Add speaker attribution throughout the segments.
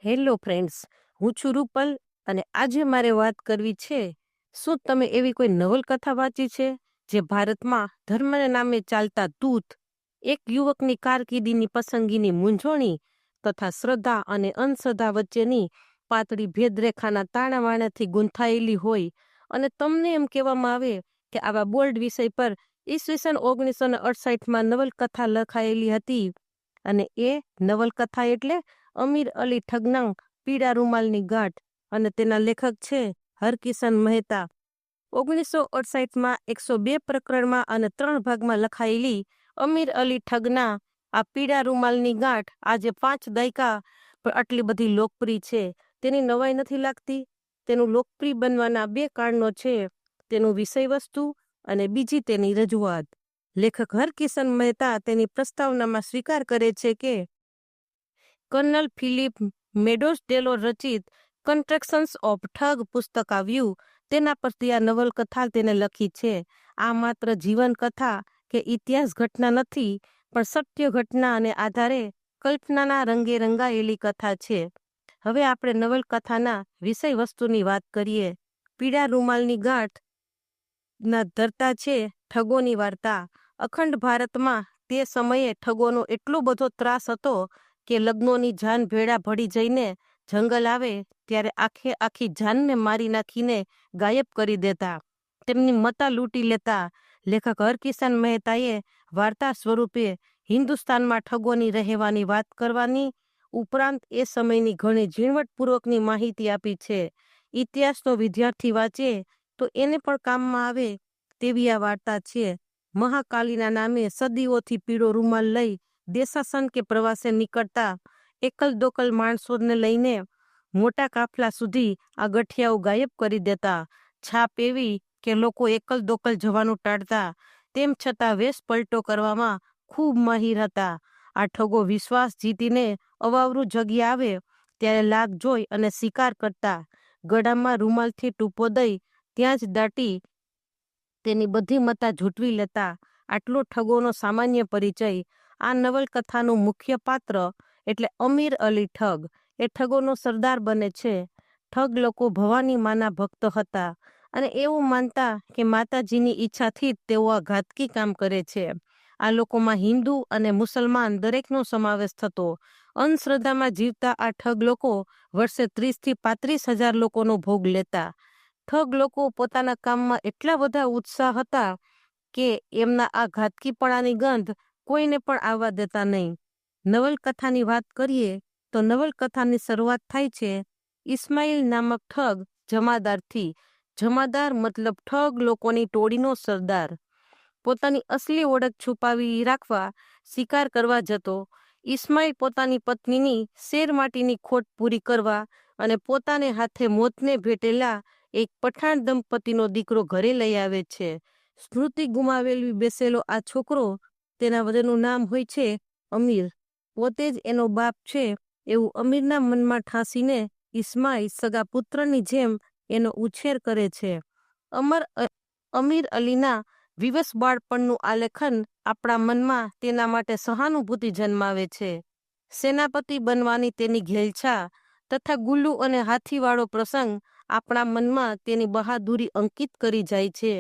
Speaker 1: Hello friends, હું છું રૂપલ અને આજે મારે વાત કરવી છે. શું તમે એવી કોઈ નવલકથા વાંચી છે જે ભારતમાં ધર્મના નામે ચાલતા તૂથ, એક યુવકની કારકિર્દીની પસંદગીની મૂંઝવણી તથા શ્રદ્ધા અને અંધશ્રદ્ધા વચ્ચેની પાતળી ભેદરેખાના તાણાવાણાથી ગૂંથાયેલી હોય અને તમને એમ કહેવામાં આવે કે આવા બોલ્ડ વિષય પર ઈસવીસન 1968માં નવલકથા લખાયેલી હતી અને એ નવલકથા એટલે અમીર અલી ઠગના પીળા રૂમાલની ગાંઠ અને તેના લેખક છે હરકિશન મહેતા. 1968માં 102 પ્રકરણમાં અને 3 ભાગમાં લખાયેલી અમીર અલી ઠગના આ પીળા રૂમાલની ગાંઠ આજે 5 દાયકા પર આટલી બધી લોકપ્રિય છે. તેની નવાઈ નથી લાગતી. તેનું લોકપ્રિય બનવાના 2 કારણો છે, તેનું વિષય વસ્તુ અને બીજી તેની રજૂઆત. લેખક હરકિશન મહેતા તેની પ્રસ્તાવનામાં સ્વીકાર કરે છે કે કર્નલ ફિલિપ મેડોઝ ડેલો રચિત કન્ટ્રેક્શન્સ ઓફ ઠગ પુસ્તક આવ્યું તેના પરથી આ નવલકથા તેને લખી છે. આ માત્ર જીવન કથા કે ઇતિહાસ ઘટના નથી, પણ સત્ય ઘટનાને આધારે કલ્પનાના રંગે રંગાયેલી કથા છે. હવે આપણે નવલકથાના વિષય વસ્તુની વાત કરીએ. પીળા રૂમાલની ગાંઠ ના ધરતા છે ઠગોની વાર્તા. અખંડ ભારતમાં તે સમયે ઠગોનો એટલો બધો ત્રાસ હતો કે લગ્નોની જાન ભેળા ભળી જઈને જંગલ આવે ત્યારે આખી જાનને મારી નાખીને ગાયબ કરી દેતા, તેમની મતા લૂંટી લેતા. લેખક હરકિશન મહેતાએ વાર્તા સ્વરૂપે હિન્દુસ્તાનમાં ઠગોની રહેવાની વાત કરવાની ઉપરાંત એ સમયની ઘણી ઝીણવટપૂર્વકની માહિતી આપી છે. ઇતિહાસનો વિદ્યાર્થી વાંચે તો એને પણ કામમાં આવે તેવી આ વાર્તા છે. મહાકાલીના નામે સદીઓથી પીળો રૂમાલ લઈ દેશાસન કે પ્રવાસે નીકળતા એકલ દોકલ માણસોને લઈને મોટા કાફલા સુધી આ ગઠિયાઓ ગાયબ કરી દેતા. છાપ એવી કે લોકો એકલ દોકલ જવાનું ટાળતા, તેમ છતાં વેશ પલટો કરવામાં ખૂબ માહિર હતા. આ ઠગો વિશ્વાસ જીતીને અવાવરું જગ્યા આવે ત્યારે લાગ જોઈ અને શિકાર કરતા. ગળામાં રૂમાલથી ટૂંપો દઈ ત્યાં જ દાટી તેની બધી મતા ઝૂંટવી લેતા. આટલો ઠગોનો સામાન્ય પરિચય. આ નવલકથાનું મુખ્ય પાત્ર એટલે અમીર અલી ઠગ એ ઠગોનો સરદાર બને છે. ઠગ લોકો ભવાની માના ભક્ત હતા અને એવું માનતા કે માતાજીની ઈચ્છાથી જ તેઓ આ ઘાતકી કામ કરે છે. આ લોકોમાં હિન્દુ અને મુસલમાન દરેકનો સમાવેશ થતો. અંધશ્રદ્ધામાં જીવતા આ ઠગ લોકો વર્ષે 30,000 થી 35,000 લોકોનો ભોગ લેતા. ઠગ લોકો પોતાના કામમાં એટલા બધા ઉત્સાહ હતા કે એમના આ ઘાતકીપણાની ગંધ કોઈને પણ આવવા દેતા નહીં. નવલકથાની વાત કરીએ તો નવલકથાની શરૂઆત થાય છે ઇસ્માઇલ નામક ઠગ જમાદારથી. જમાદાર મતલબ ઠગ લોકોની ટોળીનો સરદાર. પોતાની અસલી ઓળખ છુપાવી રાખવા શિકાર કરવા જતો. ઇસ્માઇલ પોતાની પત્નીની શેરમાટીની ખોટ પૂરી કરવા અને પોતાને હાથે મોતને ભેટેલા એક પઠાણ દંપતીનો દીકરો ઘરે લઈ આવે છે. સ્મૃતિ ગુમાવેલી બેસેલો આ છોકરો, તેના વજનનું નામ હોય છે અમીર. પોતે જ એનો બાપ છે એવું અમીરના મનમાં ઠાંસીને ઇસ્માઇલ સગા પુત્રની જેમ એનો ઉછેર કરે છે. અમીર અલીના વિવશ બાળપણનું આલેખન આપણા મનમાં તેના માટે સહાનુભૂતિ જન્માવે છે. સેનાપતિ બનવાની તેની ઘેલછા તથા ગુલ્લુ અને હાથીવાળો પ્રસંગ આપણા મનમાં તેની બહાદુરી અંકિત કરી જાય છે.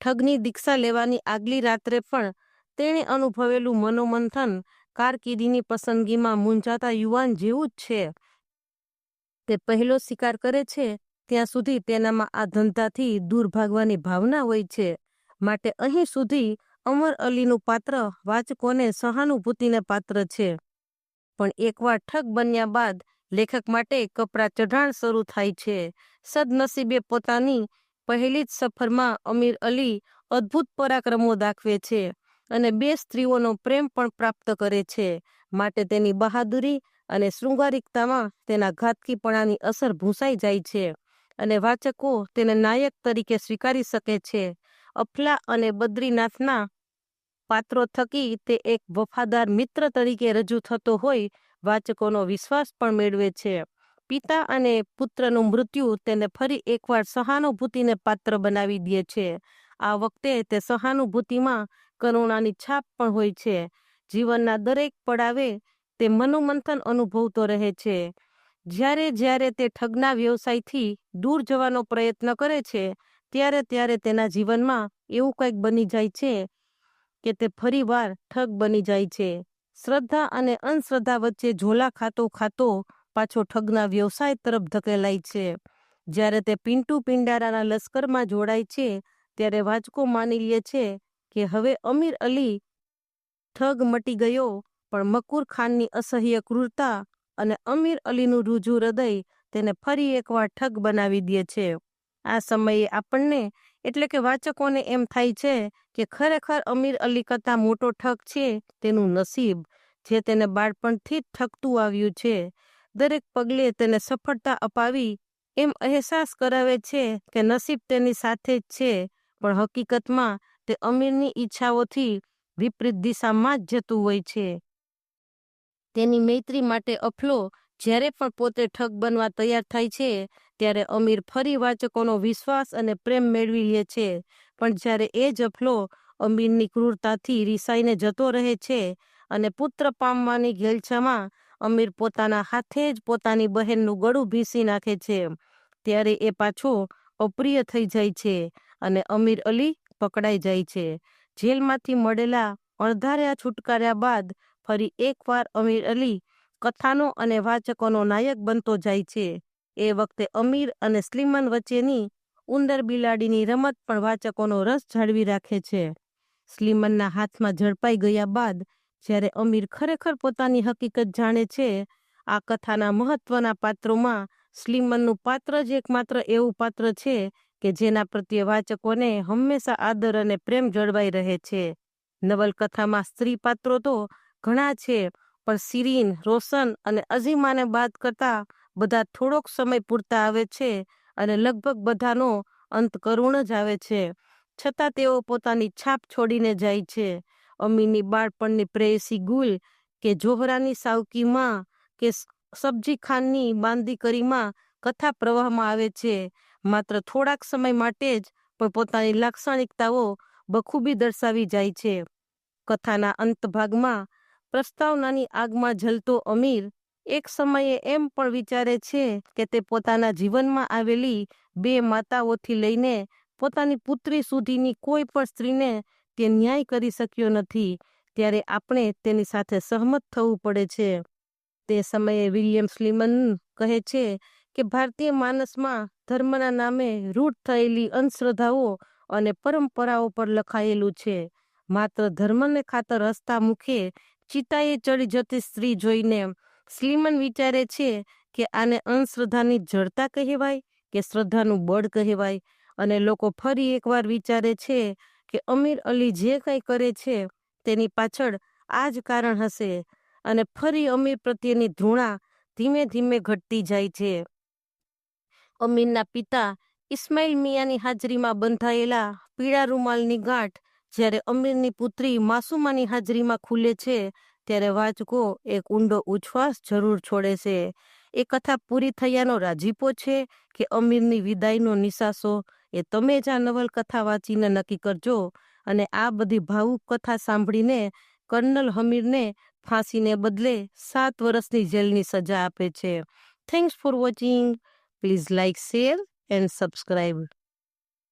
Speaker 1: ઠગની દીક્ષા લેવાની આગલી રાત્રે પણ તેણે અનુભવેલું મનોમંથન કારકિર્દીની પસંદગીમાં મૂંઝાતા યુવાન જેવું જ છે. તે પહેલો શિકાર કરે છે ત્યાં સુધી તેનામાં આ ધંધાથી દૂર ભાગવાની ભાવના હોય છે. માટે અહીં સુધી અમર અલીનું પાત્ર વાચકોને સહાનુભૂતિને પાત્ર છે. પણ એકવાર ઠગ બન્યા બાદ લેખક માટે કપરા ચઢાણ શરૂ થાય છે. સદનસીબે પોતાની પહેલી જ સફરમાં અમીર અલી અદ્ભુત પરાક્રમો દાખવે છે અને 2 સ્ત્રીઓનો પ્રેમ પણ પ્રાપ્ત કરે છે. માટે તેની બહાદુરી અને શૃંગારિકતામાં તેના ઘાતકીપણાની અસર ભૂંસાઈ જાય છે અને વાચકો તેને નાયક તરીકે સ્વીકારી શકે છે. અફલા અને બદ્રીનાથના પાત્રો થકી તે એક વફાદાર મિત્ર તરીકે રજૂ થતો હોય વાચકોનો વિશ્વાસ પણ મેળવે છે. પિતા અને પુત્રનું મૃત્યુ તેને ફરી એકવાર સહાનુભૂતિને પાત્ર બનાવી દે છે. આ વખતે તે સહાનુભૂતિમાં કરુણાની છાપ પણ હોય છે. જીવનના દરેક પડાવે તે મનોમંથન અનુભવતો રહે છે. જ્યારે જ્યારે તે ઠગના વ્યવસાયથી દૂર જવાનો પ્રયત્ન કરે છે ત્યારે ત્યારે તેના જીવનમાં એવું કંઈક બની જાય છે કે તે ફરીવાર ઠગ બની જાય છે. શ્રદ્ધા અને અંધશ્રદ્ધા વચ્ચે ઝોલા ખાતો ખાતો પાછો ઠગના વ્યવસાય તરફ ધકેલાય છે. જ્યારે તે પિન્ટુ પિંડારાના લશ્કરમાં જોડાય છે ત્યારે વાચકો માની લે છે કે હવે અમીર અલી ઠગ મટી ગયો, પણ મકુર ખાનની અસહ્ય ક્રૂરતા અને અમીર અલીનું રૂજુ હૃદય તેને ફરી એકવાર ઠગ બનાવી દે છે. આ સમયે આપણને એટલે કે વાચકોને એમ થાય છે કે ખરેખર અમીર અલી કરતાં મોટો ઠગ છે તેનું નસીબ, જે તેને બાળપણથી જ ઠગતું આવ્યું છે. દરેક પગલે તેને સફળતા અપાવી એમ અહેસાસ કરાવે છે કે નસીબ તેની સાથે જ છે, પણ હકીકતમાં તે અમીરની ઈચ્છાઓથી વિપરીત દિશામાં જ જતું હોય છે. તેની મૈત્રી માટે અફલો જ્યારે પણ પોતે ઠગ બનવા તૈયાર થાય છે ત્યારે અમીર ફરી વાચકોનો વિશ્વાસ અને પ્રેમ મેળવી લે છે, પણ જ્યારે એ જ અફલો અમીરની ક્રૂરતાથી રિસાઈને જતો રહે છે અને પુત્ર પામવાની ઘેલછામાં અમીર પોતાના હાથે જ પોતાની બહેનનું ગળું ભીંસી નાખે છે, ત્યારે એ પાછો અપ્રિય થઈ જાય છે અને અમીર અલી પકડાઈ જાય છે. જેલમાંથી મળેલા અણધાર્યા છુટકાર્યા બાદ ફરી એકવાર અમીર અલી કથાનો અને વાચકોનો નાયક બનતો જાય છે. એ વખતે અમીર અને સ્લીમન વચ્ચેની ઉંદર બિલાડીની રમત પણ વાચકોનો રસ જાળવી રાખે છે. સ્લીમનના હાથમાં ઝડપાઈ ગયા બાદ જ્યારે અમીર ખરેખર પોતાની હકીકત જાણે છે, આ કથાના મહત્વના પાત્રોમાં સ્લીમનનું પાત્ર જ એકમાત્ર એવું પાત્ર છે કે જેના પ્રત્યે વાચકોને હંમેશા આદર અને પ્રેમ જળવાઈ રહે છે. નવલકથામાં સ્ત્રી પાત્રો તો ઘણા છે, પણ શિરીન, રોશન અને અઝીમાને બાદ કરતા બધા થોડોક સમય પૂરતા આવે છે અને લગભગ બધાનો અંત કરુણ જ આવે છે. છતાં તેઓ પોતાની છાપ છોડીને જાય છે. અમીરની બાળપણની પ્રેયસી ગુલ કે જોહરાની સાવકીમાં કે સબ્જી ખાનની બાંદીકરીમાં કથા પ્રવાહમાં આવે છે. માત્ર થોડાક સમય માટે જ પણ પોતાની લાક્ષણિકતાઓ બખૂબી દર્શાવી જાય છે. કથાના અંતભાગમાં પ્રસ્તાવનાની આગમાં જલતો અમીર એક સમયે એમ પણ વિચારે છે કે તે પોતાના જીવનમાં આવેલી બે માતાઓથી લઈને પોતાની પુત્રી સુધીની કોઈ પણ સ્ત્રીને તે ન્યાય કરી શક્યો નથી, ત્યારે આપણે તેની સાથે સહમત થવું પડે છે. તે સમયે વિલિયમ સ્લીમન કહે છે કે ભારતીય માનસમાં ધર્મના નામે રૂઢ થયેલી અંધશ્રદ્ધાઓ અને પરંપરાઓ પર લખાયેલું છે. માત્ર ધર્મને ખાતર હસતા મુખે ચિતાએ ચડી જતી સ્ત્રી જોઈને સ્લીમન વિચારે છે કે આને અંધશ્રદ્ધાની જડતા કહેવાય કે શ્રદ્ધાનું બળ કહેવાય, અને લોકો ફરી એકવાર વિચારે છે કે અમીર અલી જે કંઈ કરે છે તેની પાછળ આ જ કારણ હશે, અને ફરી અમીર પ્રત્યેની ધૃણા ધીમે ધીમે ઘટતી જાય છે. અમીરના પિતા ઇસ્માઇલ મિયાની હાજરીમાં બંધાયેલા પીળા રૂમાલની ગાંઠ જ્યારે અમીરની પુત્રી માસુમાની હાજરીમાં ખુલે છે ત્યારે વાચકો એક ઊંડો ઉચ્છ્વાસ જરૂર છોડે છે. એ કથા પૂરી થયાનો રાજીપો છે કે અમીરની વિદાયનો નિશાસો, એ તમે જ આ નવલકથા વાંચીને નક્કી કરજો. અને આ બધી ભાવુક કથા સાંભળીને કર્નલ હમીરને ફાંસીને બદલે 7 વર્ષની જેલની સજા આપે છે. Thanks for watching. Please like, share and subscribe.